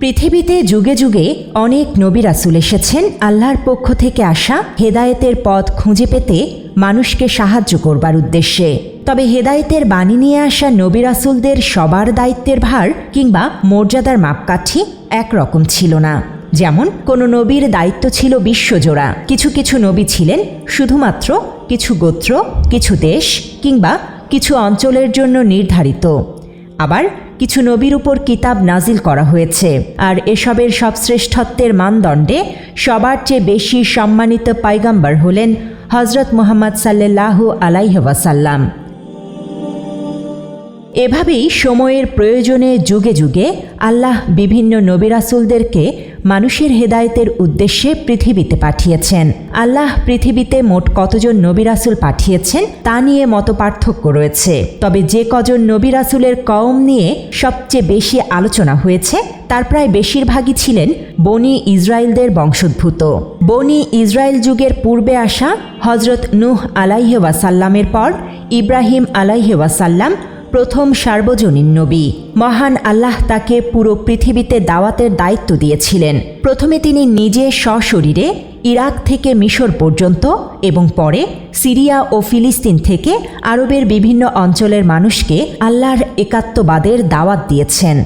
পৃথিবীতে যুগে যুগে অনেক নবী রাসূল এসেছেন আল্লাহর পক্ষ থেকে আসা হেদায়েতের পথ খুঁজে পেতে মানুষকে সাহায্য করবার উদ্দেশ্যে। তবে হেদায়েতের বাণী নিয়ে আসা নবী রাসূলদের সবার দায়িত্বের ভার কিংবা মর্যাদার মাপকাঠি একরকম ছিল না। যেমন কোনো নবীর দায়িত্ব ছিল বিশ্বজোড়া, কিছু কিছু নবী ছিলেন শুধুমাত্র কিছু গোত্র, কিছু দেশ কিংবা কিছু অঞ্চলের জন্য নির্ধারিত। আবার কিছু নবীর উপর কিতাব নাজিল করা হয়েছে, আর এসবের সব শ্রেষ্ঠত্বের মানদণ্ডে সবার চেয়ে বেশি সম্মানিত পয়গম্বর হলেন হযরত মুহাম্মদ সাল্লাল্লাহু আলাইহি ওয়াসাল্লাম। এভাবেই সময়ের প্রয়োজনে যুগে যুগে আল্লাহ বিভিন্ন নবী রাসূলদেরকে মানুষের হেদায়েতের উদ্দেশ্যে পৃথিবীতে পাঠিয়েছেন। আল্লাহ পৃথিবীতে মোট কতজন নবী রাসূল পাঠিয়েছেন তা নিয়ে মতপার্থক্য রয়েছে। তবে যে কজন নবী রাসূলের কওম নিয়ে সবচেয়ে বেশি আলোচনা হয়েছে তার প্রায় বেশিরভাগই ছিলেন বনি ইসরায়েলদের বংশোদ্ভূত। বনি ইসরায়েল যুগের পূর্বে আসা হযরত নূহ আলাইহি ওয়াসাল্লামের পর ইব্রাহিম আলাইহি ওয়াসাল্লাম প্রথম সার্বজনীন নবী। মহান আল্লাহ তাকে পুরো পৃথিবীতে দাওয়াতের দায়িত্ব দিয়েছিলেন। প্রথমে তিনি নিজে সশরীরে ইরাক থেকে মিশর পর্যন্ত এবং পরে সিরিয়া ও ফিলিস্তিন থেকে আরবের বিভিন্ন অঞ্চলের মানুষকে আল্লাহর একাত্মবাদের দাওয়াত দিয়েছেন।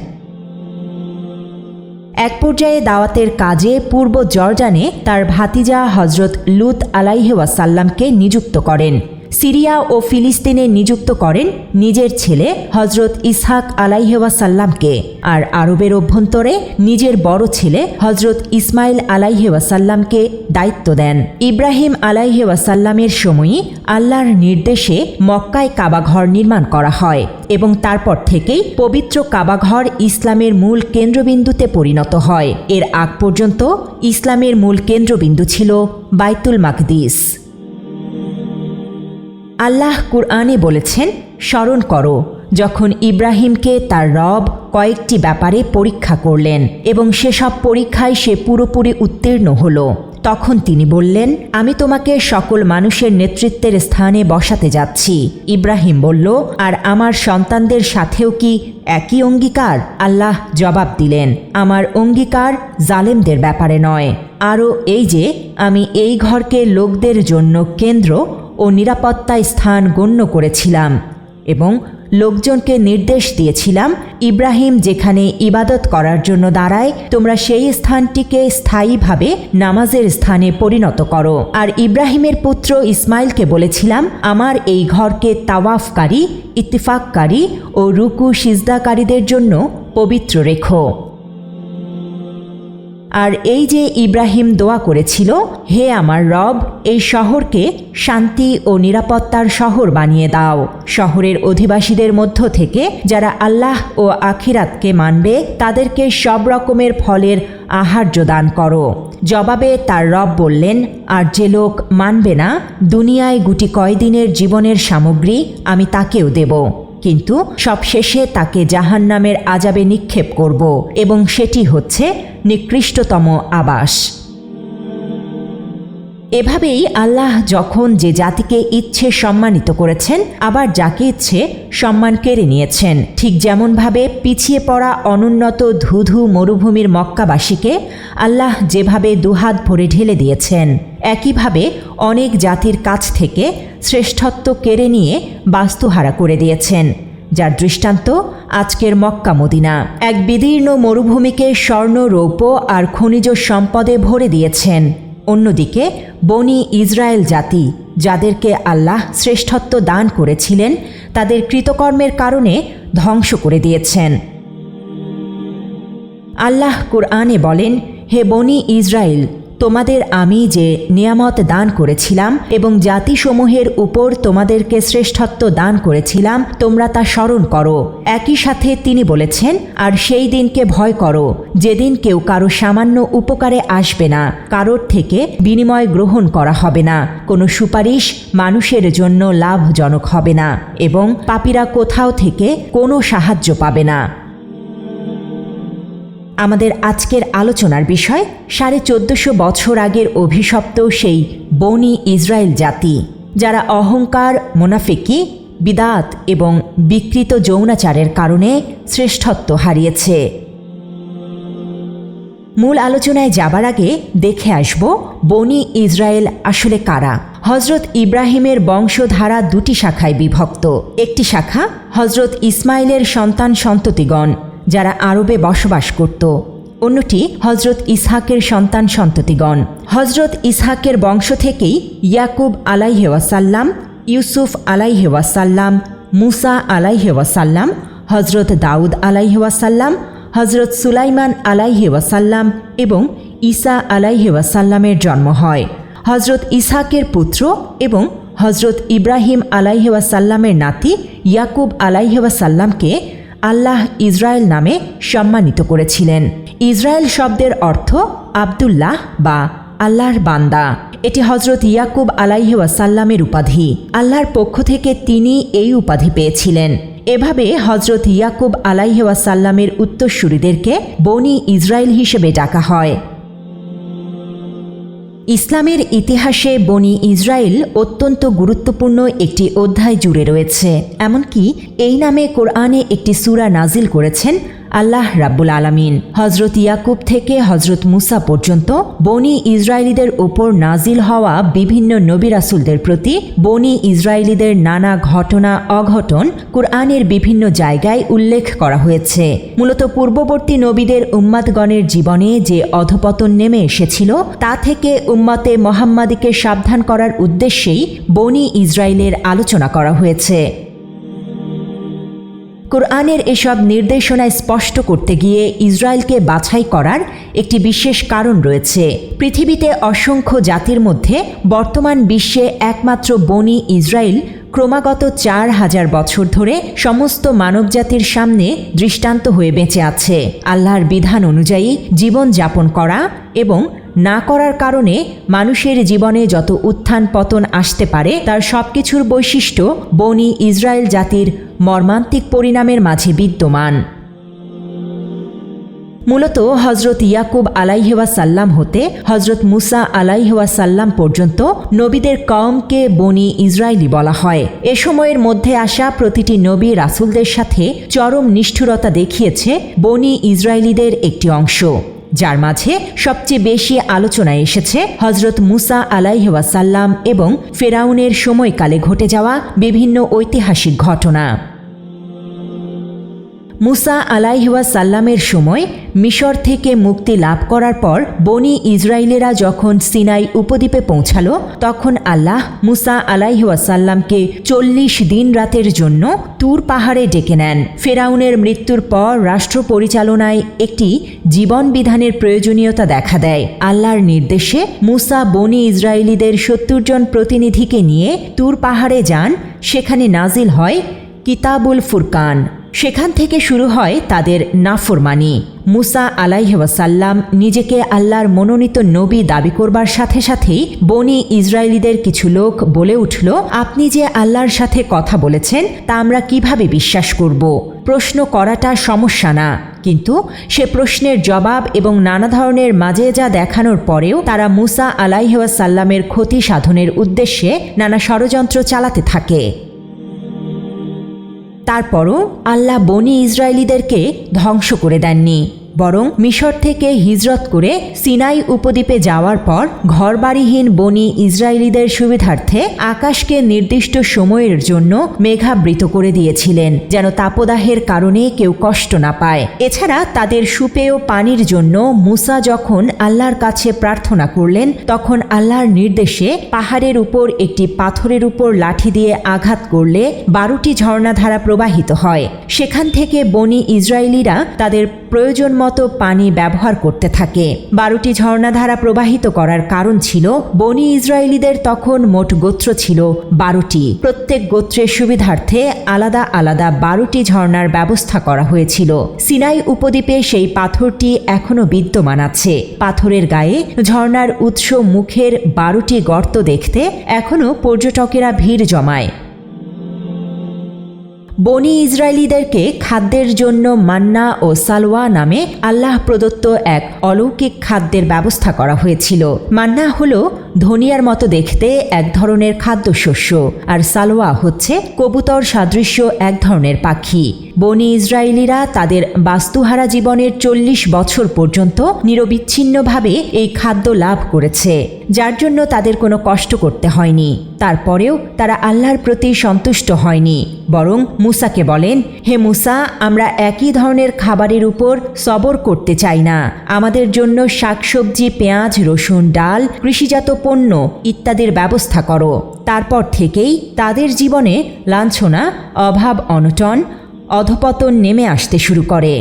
এক পর্যায়ে দাওয়াতের কাজে পূর্ব জর্ডানে তার ভাতিজা হযরত লূত আলাইহি ওয়াসাল্লামকে নিযুক্ত করেন। সিরিয়া ও ফিলিস্তিনে নিযুক্ত করেন নিজের ছেলে হযরত ইসহাক আলাইহি ওয়াসাল্লামকে, আর আরবের অভ্যন্তরে নিজের বড় ছেলে হযরত ইসমাইল আলাইহি ওয়াসাল্লামকে দায়িত্ব দেন। ইব্রাহিম আলাইহি ওয়াসাল্লামের সময়ই আল্লাহর নির্দেশে মক্কায় কাবাঘর নির্মাণ করা হয় এবং তারপর থেকেই পবিত্র কাবাঘর ইসলামের মূল কেন্দ্রবিন্দুতে পরিণত হয়। এর আগ পর্যন্ত ইসলামের মূল কেন্দ্রবিন্দু ছিল বাইতুল মাকদিস। আল্লাহ কুরআনে বলেছেন, স্মরণ করো যখন ইব্রাহিমকে তার রব কয়েকটি ব্যাপারে পরীক্ষা করলেন এবং সেসব পরীক্ষায় সে পুরোপুরি উত্তীর্ণ হল। তখন তিনি বললেন, আমি তোমাকে সকল মানুষের নেতৃত্বের স্থানে বসাতে যাচ্ছি। ইব্রাহিম বলল, আর আমার সন্তানদের সাথেও কি একই অঙ্গীকার? আল্লাহ জবাব দিলেন, আমার অঙ্গীকার জালেমদের ব্যাপারে নয়। আরও এই যে আমি এই ঘরকে লোকদের জন্য কেন্দ্র ও নিরাপত্তায় স্থান গণ্য করেছিলাম এবং লোকজনকে নির্দেশ দিয়েছিলাম, ইব্রাহিম যেখানে ইবাদত করার জন্য দাঁড়ায় তোমরা সেই স্থানটিকে স্থায়ীভাবে নামাজের স্থানে পরিণত করো। আর ইব্রাহিমের পুত্র ইসমাইলকে বলেছিলাম, আমার এই ঘরকে তাওয়াফকারী, ইত্তিফাককারী ও রুকু সিজদাকারীদের জন্য পবিত্র রেখো। আর এই যে ইব্রাহিম দোয়া করেছিল, হে আমার রব, এই শহরকে শান্তি ও নিরাপত্তার শহর বানিয়ে দাও। শহরের অধিবাসীদের মধ্য থেকে যারা আল্লাহ ও আখিরাতকে মানবে তাদেরকে সব রকমের ফলের আহার্য দান করো। জবাবে তার রব বললেন, আর যে লোক মানবে না, দুনিয়ায় গুটি কয়দিনের জীবনের সামগ্রী আমি তাকেও দেব, কিন্তু সবশেষে তাকে জাহান্নামের আযাবে নিক্ষেপ করব এবং সেটি হচ্ছে নিকৃষ্টতম আবাস। এভাবেই আল্লাহ যখন যে জাতিকে ইচ্ছে সম্মানিত করেছেন, আবার যাকে ইচ্ছে সম্মান কেড়ে নিয়েছেন। ঠিক যেমনভাবে পিছিয়ে পড়া অনুন্নত ধুধু মরুভূমির মক্কাবাসীকে আল্লাহ যেভাবে দুহাত ভরে ঢেলে দিয়েছেন, একইভাবে অনেক জাতির কাছ থেকে শ্রেষ্ঠত্ব কেড়ে নিয়ে বাস্তুহারা করে দিয়েছেন, যার দৃষ্টান্ত আজকের মক্কা মদিনা। এক বিদীর্ণ মরুভূমিকে স্বর্ণ, রৌপ্য আর খনিজ সম্পদে ভরে দিয়েছেন। অন্যদিকে বনি ইসরায়েল জাতি, যাদেরকে আল্লাহ শ্রেষ্ঠত্ব দান করেছিলেন, তাদের কৃতকর্মের কারণে ধ্বংস করে দিয়েছেন। আল্লাহ কুরআনে বলেন, হে বনি ইসরায়েল, তোমাদের আমি যে নিয়ামত দান করেছিলাম এবং জাতিসমূহের উপর তোমাদেরকে শ্রেষ্ঠত্ব দান করেছিলাম, তোমরা তা স্মরণ করো। একই সাথে তিনি বলেছেন, আর সেই দিনকে ভয় করো যেদিন কেউ কারো সামান্য উপকারে আসবে না, কারোর থেকে বিনিময় গ্রহণ করা হবে না, কোনো সুপারিশ মানুষের জন্য লাভজনক হবে না এবং পাপীরা কোথাও থেকে কোনো সাহায্য পাবে না। আমাদের আজকের আলোচনার বিষয় 1450 বছর আগের অভিশপ্ত সেই বনি ইসরায়েল জাতি, যারা অহংকার, মুনাফিকি, বিদাত এবং বিকৃত যৌনাচারের কারণে শ্রেষ্ঠত্ব হারিয়েছে। মূল আলোচনায় যাবার আগে দেখে আসব বনি ইসরায়েল আসলে কারা। হজরত ইব্রাহিমের বংশধারা দুটি শাখায় বিভক্ত। একটি শাখা হজরত ইসমাইলের সন্তান সন্ততিগণ, যারা আরবে বসবাস করত। অন্যটি হজরত ইসহাকের সন্তান সন্ততিগণ। হজরত ইসহাকের বংশ থেকেই ইয়াকুব আলাইহি ওয়াসাল্লাম, ইউসুফ আলাইহি ওয়াসাল্লাম, মুসা আলাইহি ওয়াসাল্লাম, হজরত দাউদ আলাইহি ওয়াসাল্লাম, হজরত সুলাইমান আলাইহি ওয়াসাল্লাম এবং ঈসা আলাইহি ওয়াসাল্লামের জন্ম হয়। হজরত ইসহাকের পুত্র এবং হজরত ইব্রাহিম আলাইহি ওয়াসাল্লামের নাতি ইয়াকুব আলাইহি ওয়াসাল্লামকে আল্লাহ ইসরায়েল নামে সম্মানিত করেছিলেন। ইসরায়েল শব্দের অর্থ আব্দুল্লাহ বা আল্লাহর বান্দা। এটি হজরত ইয়াকুব আলাইহি ওয়াসাল্লামের উপাধি। আল্লাহর পক্ষ থেকে তিনি এই উপাধি পেয়েছিলেন। এভাবে হজরত ইয়াকুব আলাইহি ওয়াসাল্লামের উত্তরসূরিদেরকে বনি ইসরায়েল হিসেবে ডাকা হয়। ইসলামের ইতিহাসে বনি ইসরায়েল অত্যন্ত গুরুত্বপূর্ণ একটি অধ্যায় জুড়ে রয়েছে। এমনকি এই নামে কোরআনে একটি সূরা নাজিল করেছেন আল্লাহ রাব্বুল আলামিন। হজরত ইয়াকুব থেকে হজরত মুসা পর্যন্ত বনি ইসরায়েলিদের ওপর নাজিল হওয়া বিভিন্ন নবী রাসূলদের প্রতি বনি ইসরায়েলিদের নানা ঘটনা অঘটন কোরআনের বিভিন্ন জায়গায় উল্লেখ করা হয়েছে। মূলত পূর্ববর্তী নবীদের উম্মাতগণের জীবনে যে অধপতন নেমে এসেছিল তা থেকে উম্মতে মুহাম্মাদীকে সাবধান করার উদ্দেশ্যেই বনি ইসরায়েলের আলোচনা করা হয়েছে। কোরআনের এসব নির্দেশনা স্পষ্ট করতে গিয়ে ইসরায়েলকে বাছাই করার একটি বিশেষ কারণ রয়েছে। পৃথিবীতে অসংখ্য জাতির মধ্যে বর্তমান বিশ্বে একমাত্র বনি ইসরায়েল ক্রমাগত 4000 বছর ধরে সমস্ত মানবজাতির সামনে দৃষ্টান্ত হয়ে বেঁচে আছে। আল্লাহর বিধান অনুযায়ী জীবন যাপন করা এবং না করার কারণে মানুষের জীবনে যত উত্থান পতন আসতে পারে তার সবকিছুর বৈশিষ্ট্য বনি ইসরায়েল জাতির মর্মান্তিক পরিণামের মাঝে বিদ্যমান। মূলত হজরত ইয়াকুব আলাইহি ওয়াসাল্লাম হতে হজরত মুসা আলাইহি ওয়াসাল্লাম পর্যন্ত নবীদের কওমকে বনি ইসরায়েলি বলা হয়। এ সময়ের মধ্যে আসা প্রতিটি নবী রাসূলদের সাথে চরম নিষ্ঠুরতা দেখিয়েছে বনি ইসরায়েলিদের একটি অংশ, যার মাঝে সবচেয়ে বেশি আলোচনায় এসেছে হজরত মুসা আলাইহি ওয়াসাল্লাম এবং ফেরাউনের সময়কালে ঘটে যাওয়া বিভিন্ন ঐতিহাসিক ঘটনা। মুসা আলাইহি ওয়াসাল্লামের সময় মিশর থেকে মুক্তি লাভ করার পর বনি ইসরায়েলেরা যখন সিনাই উপদ্বীপে পৌঁছালো তখন আল্লাহ মুসা আলাইহি ওয়াসাল্লামকে 40 দিন রাতের জন্য তুর পাহাড়ে ডেকে নেন। ফেরাউনের মৃত্যুর পর রাষ্ট্র পরিচালনায় একটি জীবন বিধানের প্রয়োজনীয়তা দেখা দেয়। আল্লাহর নির্দেশে মুসা বনি ইসরায়েলিদের 70 জন প্রতিনিধিকে নিয়ে তুর পাহাড়ে যান। সেখানে নাজিল হয় কিতাবুল ফুরকান। সেখান থেকে শুরু হয় তাদের নাফরমানি। মুসা আলাইহি ওয়াসাল্লাম নিজেকে আল্লাহর মনোনীত নবী দাবি করবার সাথে সাথেই বনি ইসরায়েলিদের কিছু লোক বলে উঠল, আপনি যে আল্লাহর সাথে কথা বলেছেন তা আমরা কিভাবে বিশ্বাস করব? প্রশ্ন করাটা সমস্যা না, কিন্তু সে প্রশ্নের জবাব এবং নানা ধরনের মাজেজা দেখানোর পরেও তারা মুসা আলাইহি ওয়াসাল্লামের ক্ষতি সাধনের উদ্দেশ্যে নানা ষড়যন্ত্র চালাতে থাকে। তারপরও আল্লাহ বনি ইসরায়েলিদেরকে ধ্বংস করে দেননি, বরং মিশর থেকে হিজরত করে সিনাই উপদ্বীপে যাওয়ার পর ঘরবাড়িহীন বনি ইসরায়েলিদের সুবিধার্থে আকাশকে নির্দিষ্ট সময়ের জন্য মেঘাবৃত করে দিয়েছিলেন, যেন তাপদাহের কারণে কেউ কষ্ট না পায়। এছাড়া তাদের সুপেয় পানির জন্য মুসা যখন আল্লাহর কাছে প্রার্থনা করলেন তখন আল্লাহর নির্দেশে পাহাড়ের উপর একটি পাথরের উপর লাঠি দিয়ে আঘাত করলে 12টি ঝর্ণাধারা প্রবাহিত হয়। সেখান থেকে বনি ইসরায়েলিরা তাদের প্রয়োজন মতো পানি ব্যবহার করতে থাকে। 12টি ঝর্ণাধারা প্রবাহিত করার কারণ ছিল বনি ইসরায়েলিদের তখন মোট গোত্র ছিল 12টি। প্রত্যেক গোত্রের সুবিধার্থে আলাদা আলাদা 12টি ঝর্ণার ব্যবস্থা করা হয়েছিল। সিনাই উপদ্বীপে সেই পাথরটি এখনও বিদ্যমান আছে। পাথরের গায়ে ঝর্ণার উৎস মুখের 12টি গর্ত দেখতে এখনও পর্যটকেরা ভিড় জমায়। বনি ইসরায়েলীদেরকে খাদ্যের জন্য মান্না ও সালওয়া নামে আল্লাহ প্রদত্ত এক অলৌকিক খাদ্যের ব্যবস্থা করা হয়েছিল। মান্না হলো ধনিয়ার মতো দেখতে এক ধরনের খাদ্যশস্য, আর সালওয়া হচ্ছে কবুতর সাদৃশ্য এক ধরনের পাখি। বনি ইসরায়েলীরা তাদের বাস্তুহারা জীবনের 40 বছর পর্যন্ত নিরবিচ্ছিন্নভাবে এই খাদ্য লাভ করেছে, যার জন্য তাদের কোনো কষ্ট করতে হয়নি। তারপরেও তারা আল্লাহর প্রতি সন্তুষ্ট হয়নি, বরং মুসাকে বলেন, হে মুসা, আমরা একই ধরনের খাবারের উপর সবর করতে চাই না। আমাদের জন্য শাকসবজি, পেঁয়াজ, রসুন, ডাল, কৃষিজাত পণ্য ইত্যাদির ব্যবস্থা করো। তারপর থেকেই তাদের জীবনে লাঞ্ছনা, অভাব, অনটন, অধপতন নেমে আসতে শুরু করে।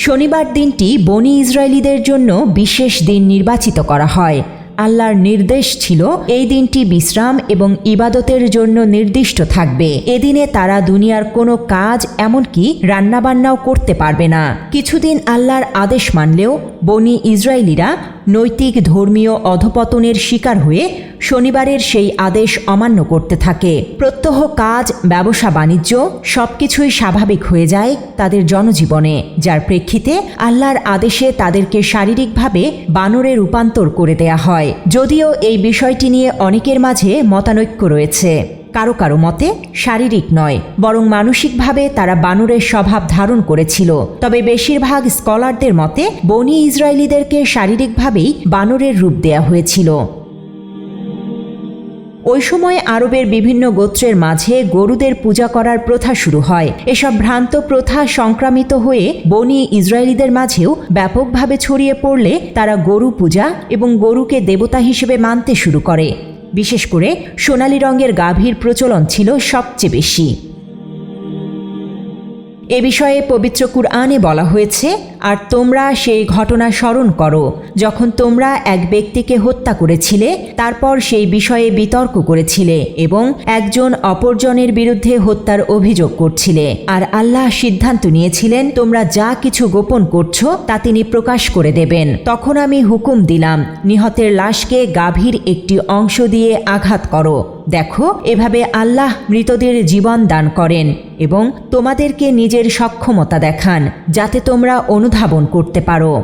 শনিবার দিনটি বনি ইসরায়েলীদের জন্য বিশেষ দিন নির্বাচিত করা হয়। আল্লাহর নির্দেশ ছিল এই দিনটি বিশ্রাম এবং ইবাদতের জন্য নির্দিষ্ট থাকবে। এদিনে তারা দুনিয়ার কোনো কাজ, এমনকি রান্নাবান্নাও করতে পারবে না। কিছুদিন আল্লাহর আদেশ মানলেও বনি ইসরায়েলীরা নৈতিক ধর্মীয় অধপতনের শিকার হয়ে শনিবারের সেই আদেশ অমান্য করতে থাকে। প্রত্যহ কাজ, ব্যবসা বাণিজ্য সবকিছুই স্বাভাবিক হয়ে যায় তাদের জনজীবনে, যার প্রেক্ষিতে আল্লাহর আদেশে তাদেরকে শারীরিকভাবে বানরে রূপান্তর করে দেয়া হয়। যদিও এই বিষয়টি নিয়ে অনেকের মাঝে মতানৈক্য রয়েছে। কারো কারো মতে শারীরিক নয়, বরং মানসিকভাবে তারা বানরের স্বভাব ধারণ করেছিল। তবে বেশিরভাগ স্কলারদের মতে বনি ইসরায়েলীদেরকে শারীরিকভাবেই বানরের রূপ দেয়া হয়েছিল। ওই সময় আরবের বিভিন্ন গোত্রের মাঝে গরুদের পূজা করার প্রথা শুরু হয়। এসব ভ্রান্ত প্রথা সংক্রামিত হয়ে বনি ইসরায়েলীদের মাঝেও ব্যাপকভাবে ছড়িয়ে পড়লে তারা গরু পূজা এবং গরুকে দেবতা হিসেবে মানতে শুরু করে। বিশেষ করে সোনালী রঙের গাভীর প্রচলন ছিল সবচেয়ে বেশি। এ বিষয়ে পবিত্র কুরআনে বলা হয়েছে, আর তোমরা সেই ঘটনা স্মরণ করো যখন তোমরা এক ব্যক্তিকে হত্যা করেছিলে, তারপর সেই বিষয়ে বিতর্ক করেছিলে এবং একজন অপরজনের বিরুদ্ধে হত্যার অভিযোগ করছিলে। আর আল্লাহ সিদ্ধান্ত নিয়েছিলেন তোমরা যা কিছু গোপন করছো তা তিনি প্রকাশ করে দেবেন। তখন আমি হুকুম দিলাম, নিহতের লাশকে গাভীর একটি অংশ দিয়ে আঘাত করো। দেখো, এভাবে আল্লাহ মৃতদের জীবন দান করেন এবং তোমাদেরকে নিজের সক্ষমতা দেখান, যাতে তোমরা অনুধাবন করতে পারো।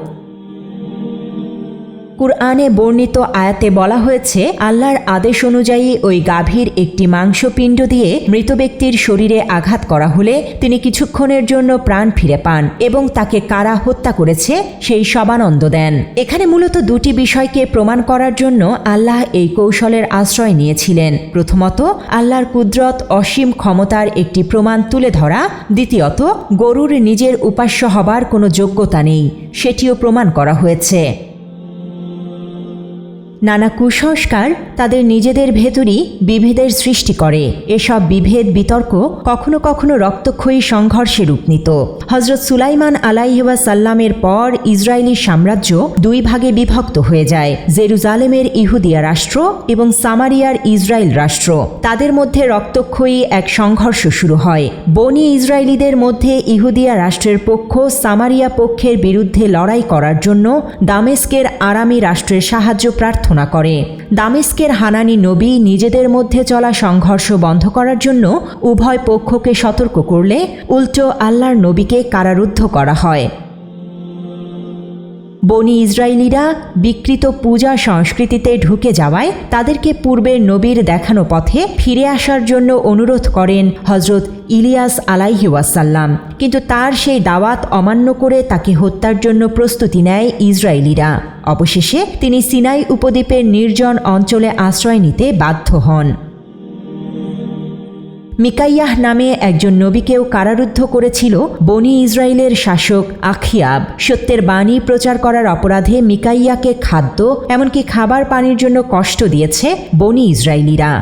কুরআনে বর্ণিত আয়াতে বলা হয়েছে, আল্লাহর আদেশ অনুযায়ী ওই গাভীর একটি মাংসপিণ্ড দিয়ে মৃত ব্যক্তির শরীরে আঘাত করা হলে তিনি কিছুক্ষণের জন্য প্রাণ ফিরে পান এবং তাকে কারা হত্যা করেছে সেই সবানন্দ দেন। এখানে মূলত দুটি বিষয়কে প্রমাণ করার জন্য আল্লাহ এই কৌশলের আশ্রয় নিয়েছিলেন। প্রথমত, আল্লাহর কুদরত, অসীম ক্ষমতার একটি প্রমাণ তুলে ধরা। দ্বিতীয়ত, গরুর নিজের উপাস্য হবার কোনো যোগ্যতা নেই, সেটিও প্রমাণ করা হয়েছে। নানা কুসংস্কার তাদের নিজেদের ভেতরই বিভেদের সৃষ্টি করে। এসব বিভেদ, বিতর্ক কখনো কখনো রক্তক্ষয়ী সংঘর্ষে রূপ নিত। হজরত সুলাইমান আলাইহিওয়াসাল্লামের পর ইসরায়েলি সাম্রাজ্য দুই ভাগে বিভক্ত হয়ে যায়, জেরুজালেমের ইহুদিয়া রাষ্ট্র এবং সামারিয়ার ইসরায়েল রাষ্ট্র। তাদের মধ্যে রক্তক্ষয়ী এক সংঘর্ষ শুরু হয়। বনি ইসরায়েলীদের মধ্যে ইহুদিয়া রাষ্ট্রের পক্ষ সামারিয়া পক্ষের বিরুদ্ধে লড়াই করার জন্য দামেস্কের আরামি রাষ্ট্রের সাহায্য প্রার্থনা করে। দামেস্কের হানানি নবী নিজেদের মধ্যে চলা সংঘর্ষ বন্ধ করার জন্য উভয় পক্ষকে সতর্ক করলে উল্টো আল্লাহর নবীকে কারারুদ্ধ করা হয়। বনি ইসরায়েলীরা বিকৃত পূজা সংস্কৃতিতে ঢুকে যাওয়ায় তাদেরকে পূর্বের নবীর দেখানো পথে ফিরে আসার জন্য অনুরোধ করেন হজরত ইলিয়াস আলাইহিওয়াসাল্লাম, কিন্তু তার সেই দাওয়াত অমান্য করে তাকে হত্যার জন্য প্রস্তুতি নেয় ইসরায়েলীরা। অবশেষে তিনি সিনাই উপদ্বীপের নির্জন অঞ্চলে আশ্রয় নিতে বাধ্য হন। মিকাইয়াহ নামে একজন নবীকেও কারারুদ্ধ করেছিল বনি ইসরায়েলের শাসক আখিয়াব। সত্যের বাণী প্রচার করার অপরাধে মিকাইয়াকে খাদ্য, এমনকি খাবার পানির জন্য কষ্ট দিয়েছে বনি ইসরায়েলীরা।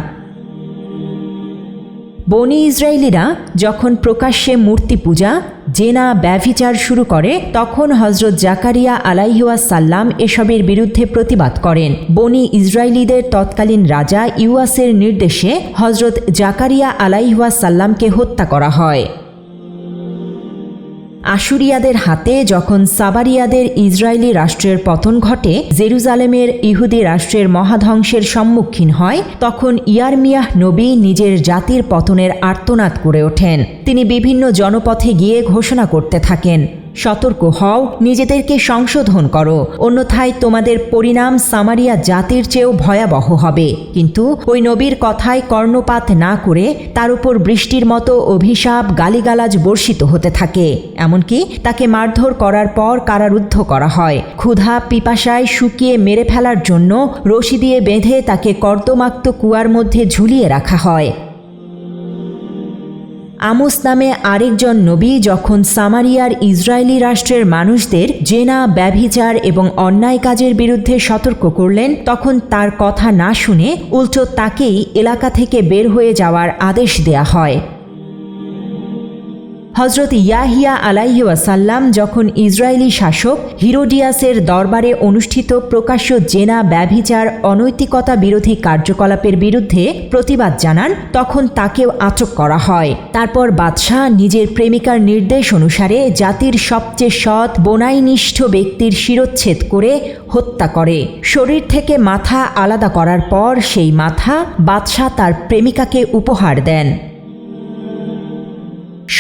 বনি ইসরায়েলীরা যখন প্রকাশ্যে মূর্তি পূজা, জেনা, ব্যভিচার শুরু করে, তখন হজরত জাকারিয়া আলাইহিওয়াসাল্লাম এসবের বিরুদ্ধে প্রতিবাদ করেন। বনি ইসরায়েলীদের তৎকালীন রাজা ইউয়াসের নির্দেশে হজরত জাকারিয়া আলাইহিওয়াসাল্লামকে হত্যা করা হয়। আশুরিয়াদের হাতে যখন সাবারিয়াদের ইসরায়েলি রাষ্ট্রের পতন ঘটে, জেরুজালেমের ইহুদি রাষ্ট্রের মহাধ্বংসের সম্মুখীন হয়, তখন ইয়ারমিয়াহ নবী নিজের জাতির পতনের আর্তনাদ করে ওঠেন। তিনি বিভিন্ন জনপথে গিয়ে ঘোষণা করতে থাকেন, সতর্ক হও, নিজেদেরকে সংশোধন করো, অন্যথায় তোমাদের পরিণাম সামারিয়া জাতির চেয়েও ভয়াবহ হবে। কিন্তু ওই নবীর কথায় কর্ণপাত না করে তার উপর বৃষ্টির মতো অভিশাপ গালিগালাজ বর্ষিত হতে থাকে। এমনকি তাকে মারধর করার পর কারারুদ্ধ করা হয়। ক্ষুধা পিপাসায় শুকিয়ে মেরে ফেলার জন্য রশি দিয়ে বেঁধে তাকে কর্দমাক্ত কুয়ার মধ্যে ঝুলিয়ে রাখা হয়। আমোস নামে আরেকজন নবী যখন সামারিয়ার ইসরায়েলি রাষ্ট্রের মানুষদের জেনা, ব্যভিচার এবং অন্যায় কাজের বিরুদ্ধে সতর্ক করলেন, তখন তার কথা না শুনে উল্টো তাকেই এলাকা থেকে বের হয়ে যাওয়ার আদেশ দেয়া হয়। হজরত ইয়াহিয়া আলাইহি ওয়াসাল্লাম যখন ইসরায়েলি শাসক হিরোডিয়াসের দরবারে অনুষ্ঠিত প্রকাশ্য জেনা, ব্যভিচার, অনৈতিকতা বিরোধী কার্যকলাপের বিরুদ্ধে প্রতিবাদ জানান, তখন তাকেও আটক করা হয়। তারপর বাদশাহ নিজের প্রেমিকার নির্দেশ অনুসারে জাতির সবচেয়ে সৎ বনাইনিষ্ঠ ব্যক্তির শিরচ্ছেদ করে হত্যা করে। শরীর থেকে মাথা আলাদা করার পর সেই মাথা বাদশাহ তার প্রেমিকাকে উপহার দেন।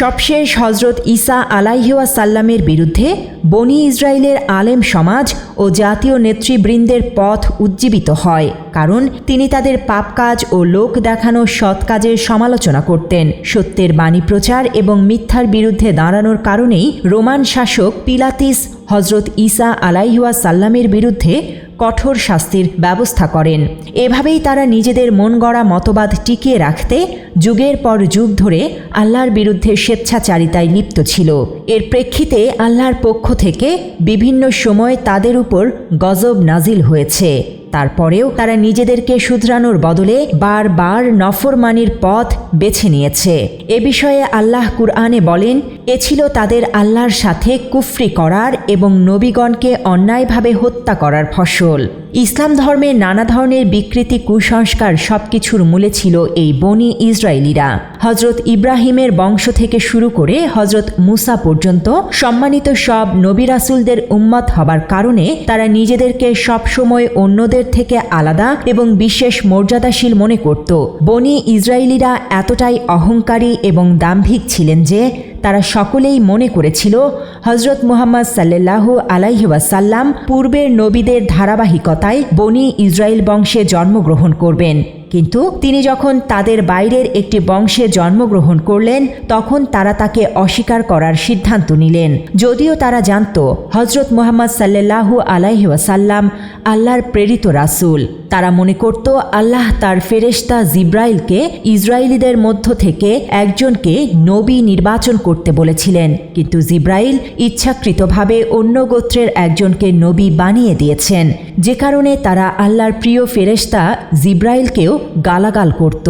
সবশেষ হজরত ঈসা আলাইহি ওয়াসাল্লামের বিরুদ্ধে বনি ইসরায়েলের আলেম সমাজ ও জাতীয় নেতৃবৃন্দের পথ উজ্জীবিত হয়, কারণ তিনি তাদের পাপ কাজ ও লোক দেখানো সৎ কাজের সমালোচনা করতেন। সত্যের বাণী প্রচার এবং মিথ্যার বিরুদ্ধে দাঁড়ানোর কারণেই রোমান শাসক পিলাতিস হজরত ঈসা আলাইহি ওয়াসাল্লামের বিরুদ্ধে কঠোর শাস্তির ব্যবস্থা করেন। এভাবেই তারা নিজেদের মন গড়া মতবাদ টিকিয়ে রাখতে যুগের পর যুগ ধরে আল্লাহর বিরুদ্ধে স্বেচ্ছাচারিতায় লিপ্ত ছিল। এর প্রেক্ষিতে আল্লাহর পক্ষ থেকে বিভিন্ন সময় তাদের উপর গজব নাজিল হয়েছে। তারপরেও তারা নিজেদেরকে শুধরানোর বদলে বারবার নফরমানির পথ বেছে নিয়েছে। এ বিষয়ে আল্লাহ কুরআনে বলেন, এ ছিল তাদের আল্লাহর সাথে কুফরি করার এবং নবীগণকে অন্যায়ভাবে হত্যা করার ফসল। ইসলাম ধর্মের নানা ধরনের বিকৃতি, কুসংস্কার সবকিছুর মূলে ছিল এই বনি ইসরায়েলিরা। হজরত ইব্রাহিমের বংশ থেকে শুরু করে হজরত মুসা পর্যন্ত সম্মানিত সব নবী রাসূলদের উম্মত হবার কারণে তারা নিজেদেরকে সবসময় অন্যদের থেকে আলাদা এবং বিশেষ মর্যাদাশীল মনে করত। বনি ইসরায়েলিরা এতটাই অহংকারী এবং দাম্ভিক ছিলেন যে তারা সকলেই মনে করেছিল হজরত মুহাম্মদ সাল্লাল্লাহু আলাইহি ওয়াসাল্লাম পূর্বের নবীদের ধারাবাহিকতায় বনি ইসরায়েল বংশে জন্মগ্রহণ করবেন। কিন্তু তিনি যখন তাদের বাইরের একটি বংশে জন্মগ্রহণ করলেন, তখন তারা তাকে অস্বীকার করার সিদ্ধান্ত নিলেন, যদিও তারা জানত হজরত মুহাম্মদ সাল্লাল্লাহু আলাইহি ওয়াসাল্লাম আল্লাহর প্রেরিত রাসূল। তারা মনে করত আল্লাহ তার ফেরেশতা জিব্রাইলকে ইসরায়েলিদের মধ্য থেকে একজনকে নবী নির্বাচন করতে বলেছিলেন, কিন্তু জিব্রাইল ইচ্ছাকৃতভাবে অন্য গোত্রের একজনকে নবী বানিয়ে দিয়েছেন, যে কারণে তারা আল্লাহর প্রিয় ফেরেশতা জিব্রাইলকেও গালাগাল করত।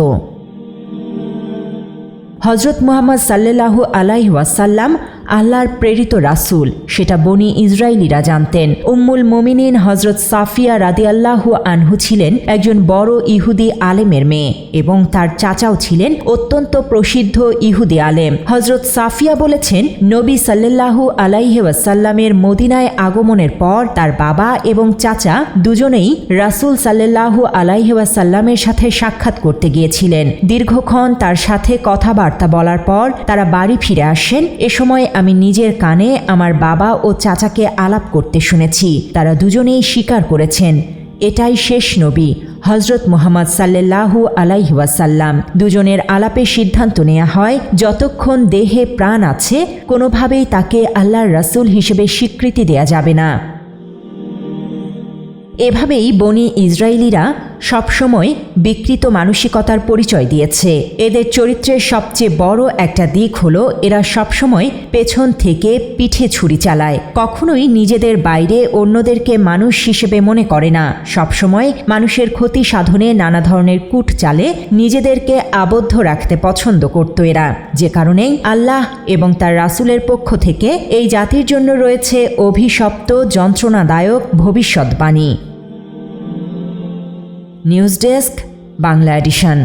হজরত মুহাম্মদ সাল্লাল্লাহু আলাইহি ওয়াসাল্লাম আল্লাহর প্রেরিত রাসূল, সেটা বনি ইসরায়েলিরা জানতেন। উম্মুল মুমিনিন হজরত সাফিয়া রাদিয়াল্লাহু আনহু ছিলেন একজন বড় ইহুদি আলেমের মেয়ে এবং তার চাচাও ছিলেন অত্যন্ত প্রসিদ্ধ ইহুদি আলেম। হজরত সাফিয়া বলেছেন, নবী সাল্লাল্লাহু আলাইহি ওয়াসাল্লামের মদিনায় আগমনের পর তার বাবা এবং চাচা দুজনেই রাসূল সাল্লাল্লাহু আলাইহি ওয়াসাল্লামের সাথে সাক্ষাৎ করতে গিয়েছিলেন। দীর্ঘক্ষণ তার সাথে কথাবার্তা বলার পর তারা বাড়ি ফিরে আসেন। এ সময় আমি নিজের কানে আমার বাবা ও চাচাকে আলাপ করতে শুনেছি। তারা দুজনেই স্বীকার করেছেন এটাই শেষ নবী হজরত মুহাম্মদ সাল্লাল্লাহু আলাইহি ওয়াসাল্লাম। দুজনের আলাপে সিদ্ধান্ত নেওয়া হয় যতক্ষণ দেহে প্রাণ আছে কোনোভাবেই তাকে আল্লাহর রাসূল হিসেবে স্বীকৃতি দেয়া যাবে না। এভাবেই বনি ইসরায়েলিরা সবসময় বিকৃত মানসিকতার পরিচয় দিয়েছে। এদের চরিত্রের সবচেয়ে বড় একটা দিক হলো এরা সবসময় পেছন থেকে পিঠে ছুরি চালায়। কখনোই নিজেদের বাইরে অন্যদেরকে মানুষ হিসেবে মনে করে না। সবসময় মানুষের ক্ষতি সাধনে নানা ধরনের কূট চালে নিজেদেরকে আবদ্ধ রাখতে পছন্দ করত এরা, যে কারণেই আল্লাহ এবং তার রাসূলের পক্ষ থেকে এই জাতির জন্য রয়েছে অভিশপ্ত যন্ত্রণাদায়ক ভবিষ্যৎবাণী। News desk, Bangla addition.